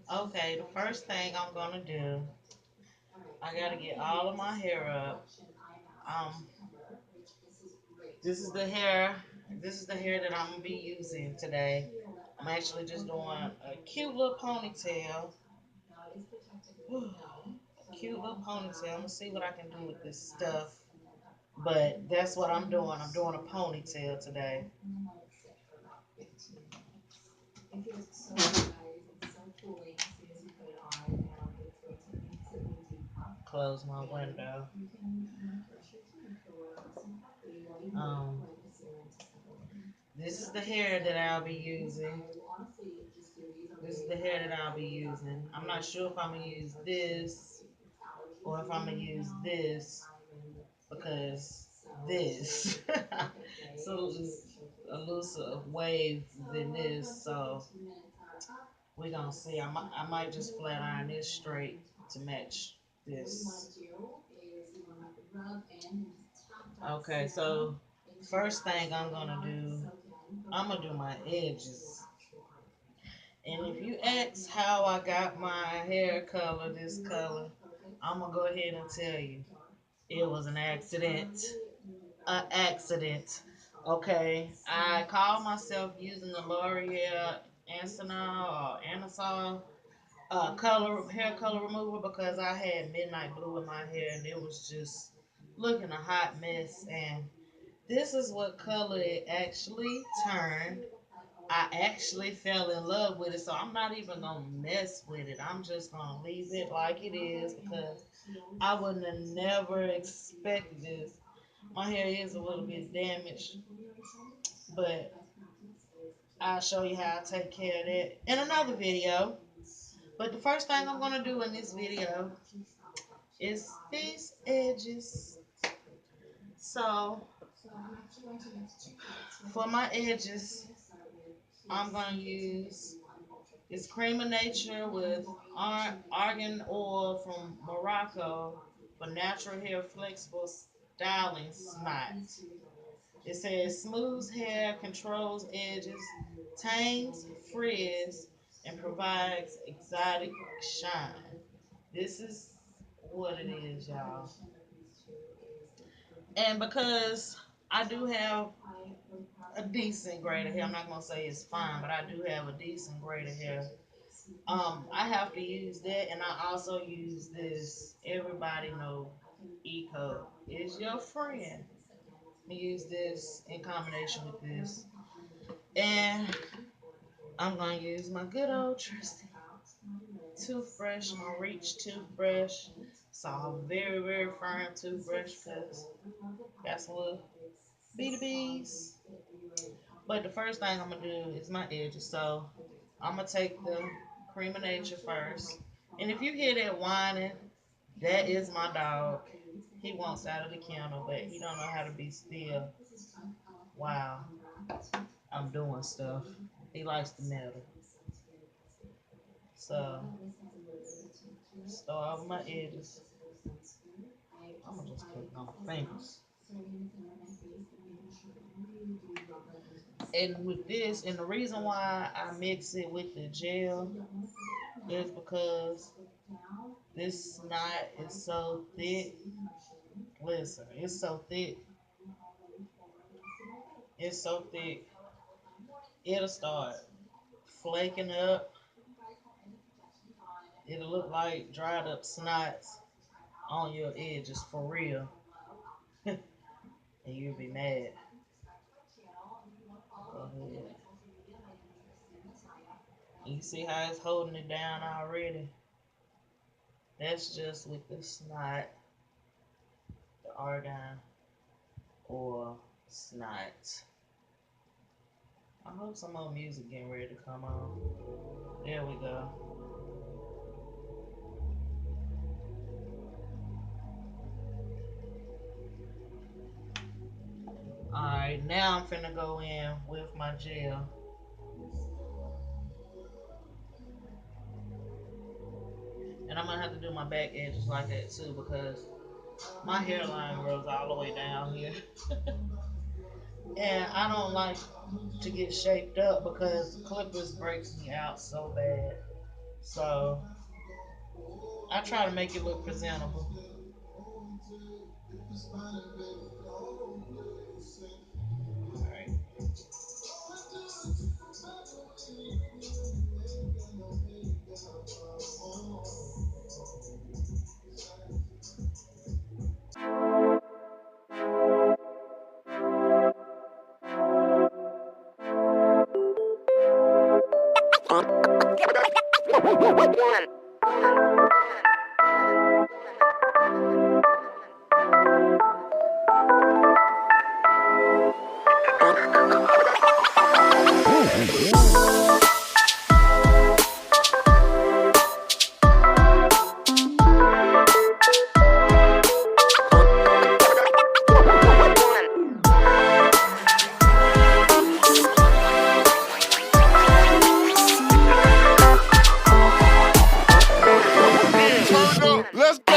Okay, the first thing I'm gonna do, I gotta get all of my hair up. Um, this is the hair. This is the hair that I'm gonna be using today. I'm actually just doing a cute little ponytail. Cute little ponytail. I'm gonna see what I can do with this stuff. But that's what I'm doing. I'm doing a ponytail today. Close my window. Um, this is the hair that I'll be using. This is the hair that I'll be using. I'm not sure if I'm gonna use this or if I'm gonna use this because this so it's a looser wave than this. So we're gonna see. I might just flat iron this straight to match this. Okay, so first thing I'm gonna do, I'm gonna do my edges. And if you ask how I got my hair color this color, I'm gonna go ahead and tell you. It was an accident. An accident. Okay. I called myself using the L'Oreal Ansanol or Anasol color hair color remover because I had midnight blue in my hair and it was just looking a hot mess. And this is what color it actually turned. I actually fell in love with it, so I'm not even gonna mess with it. I'm just gonna leave it like it is because I wouldn't have never expected this. My hair is a little bit damaged, but I'll show you how I take care of that in another video. But the first thing I'm gonna do in this video is these edges. So for my edges, I'm gonna use this Creme of Nature with Argan Oil from Morocco for natural hair flexible styling snot. It says smooths hair, controls edges, tames frizz, and provides exotic shine. This is what it is, y'all. And because I do have a decent grade of hair, I'm not gonna say it's fine, but I do have a decent grade of hair. I have to use that, and I also use this. Everybody know Eco is your friend. I use this in combination with this, and I'm gonna use my good old trusty toothbrush, my Reach toothbrush. It's a very, very firm toothbrush because got some little BTBs. But the first thing I'm gonna do is my edges. So I'm gonna take the Cream of Nature first. And if you hear that whining, that is my dog. He wants out of the kennel, but he don't know how to be still. Wow, I'm doing stuff. He likes the metal. So start with my edges. I'm gonna just click on my fingers. And with this, and the reason why I mix it with the gel is because this knot is so thick. Listen, it's so thick. It's so thick. It'll start flaking up. It'll look like dried up snots on your edges for real. And you'll be mad. Go ahead. You see how it's holding it down already? That's just with the snot, the argan or snot. I hope some more music getting ready to come on. There we go. Alright, now I'm finna go in with my gel. And I'm gonna have to do my back edges like that too because my hairline goes all the way down here. And I don't like to get shaped up because clippers breaks me out so bad. So I try to make it look presentable. Alright. Let's go.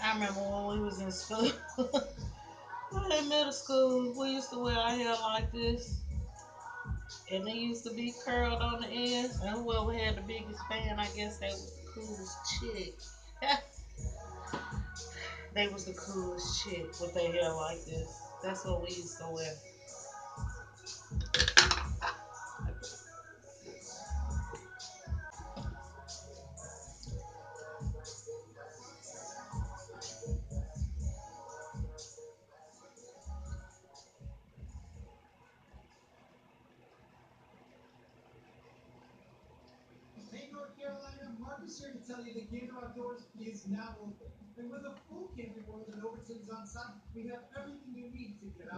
I remember when we was in school, in middle school, we used to wear our hair like this. And it used to be curled on the ends. And whoever had the biggest fan, I guess they was the coolest chick. They was the coolest chick with their hair like this. That's what we used to wear.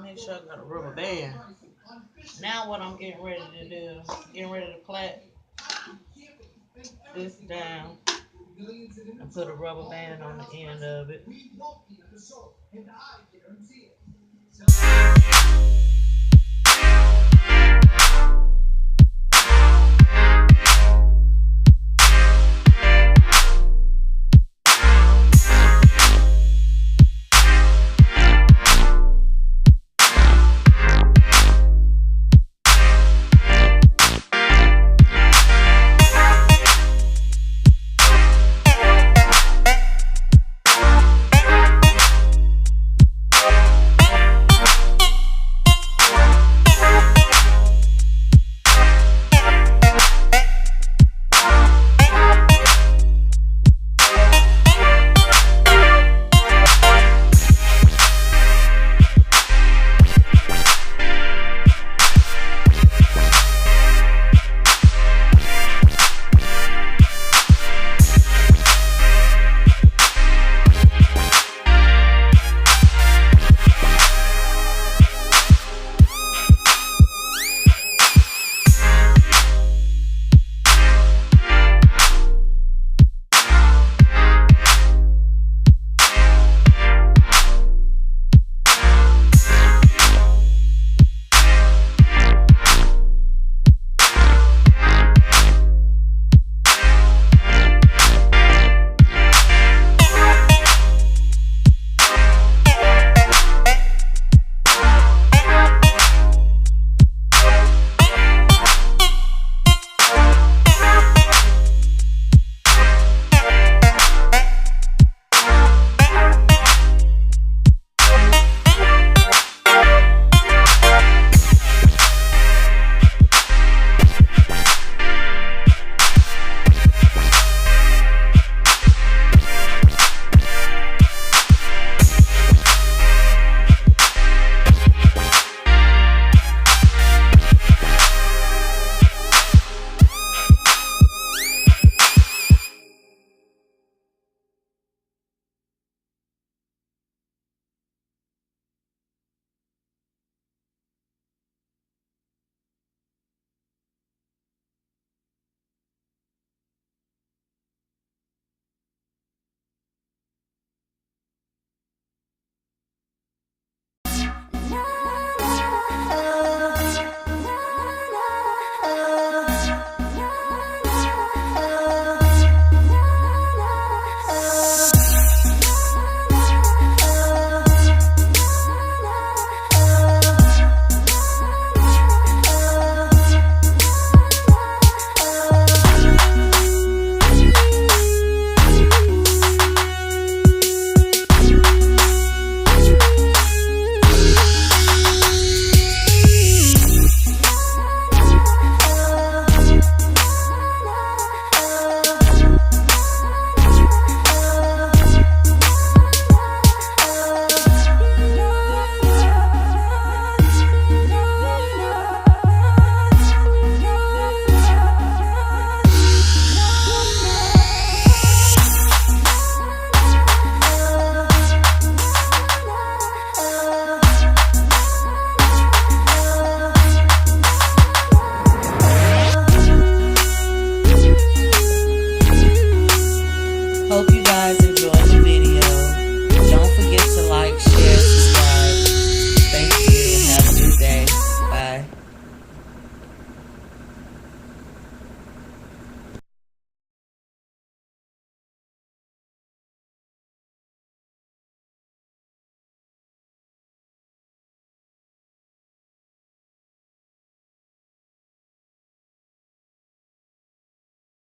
Make sure I got a rubber band. Now what I'm getting ready to do, getting ready to plait this down and put a rubber band on the end of it.